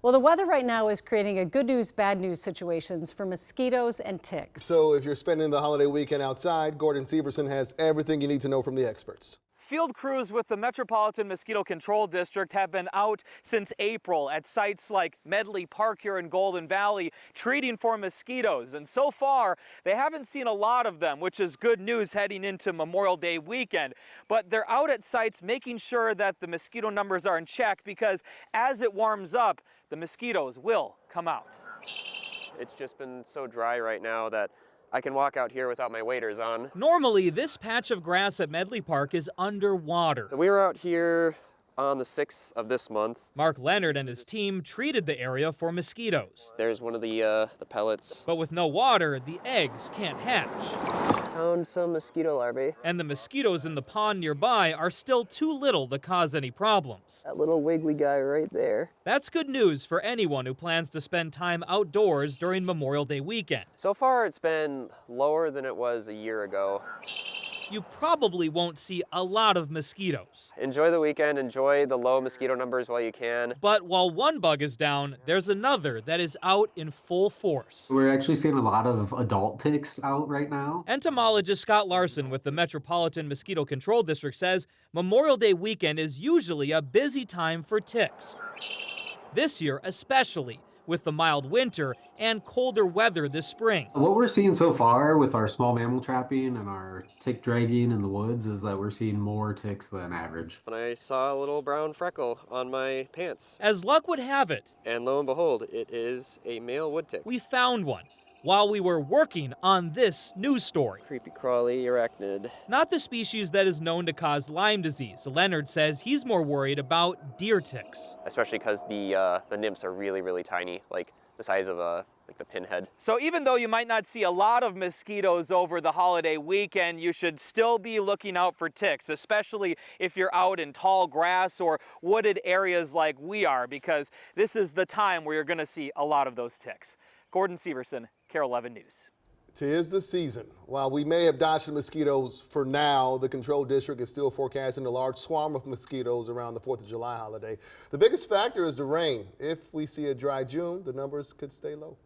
Well, the weather right now is creating a good news, bad news situations for mosquitoes and ticks. So if you're spending the holiday weekend outside, Gordon Severson has everything you need to know from the experts. Field crews with the Metropolitan Mosquito Control District have been out since April at sites like Medley Park here in Golden Valley treating for mosquitoes. And so far, they haven't seen a lot of them, which is good news heading into Memorial Day weekend. But they're out at sites making sure that the mosquito numbers are in check because as it warms up, the mosquitoes will come out. It's just been so dry right now that I can walk out here without my waders on. Normally, this patch of grass at Medley Park is underwater. So we were out here on the 6th of this month. Mark Leonard and his team treated the area for mosquitoes. There's one of the pellets. But with no water, the eggs can't hatch. Found some mosquito larvae. And the mosquitoes in the pond nearby are still too little to cause any problems. That little wiggly guy right there. That's good news for anyone who plans to spend time outdoors during Memorial Day weekend. So far, it's been lower than it was a year ago. You probably won't see a lot of mosquitoes. Enjoy the weekend, enjoy the low mosquito numbers while you can. But while one bug is down, there's another that is out in full force. We're actually seeing a lot of adult ticks out right now. Entomologist Scott Larson with the Metropolitan Mosquito Control District says Memorial Day weekend is usually a busy time for ticks. This year especially, with the mild winter and colder weather this spring. What we're seeing so far with our small mammal trapping and our tick dragging in the woods is that we're seeing more ticks than average. And I saw a little brown freckle on my pants. As luck would have it, And lo and behold, it is a male wood tick. we found one while we were working on this news story. Creepy crawly arachnid. Not the species that is known to cause Lyme disease. Leonard says he's more worried about deer ticks. Especially because the nymphs are really, really tiny, like the size of like the pinhead. So even though you might not see a lot of mosquitoes over the holiday weekend, you should still be looking out for ticks, especially if you're out in tall grass or wooded areas like we are, because this is the time where you're going to see a lot of those ticks. Gordon Severson, KARE 11 News. 'Tis the season. While we may have dodged the mosquitoes for now, the control district is still forecasting a large swarm of mosquitoes around the 4th of July holiday. The biggest factor is the rain. If we see a dry June, the numbers could stay low.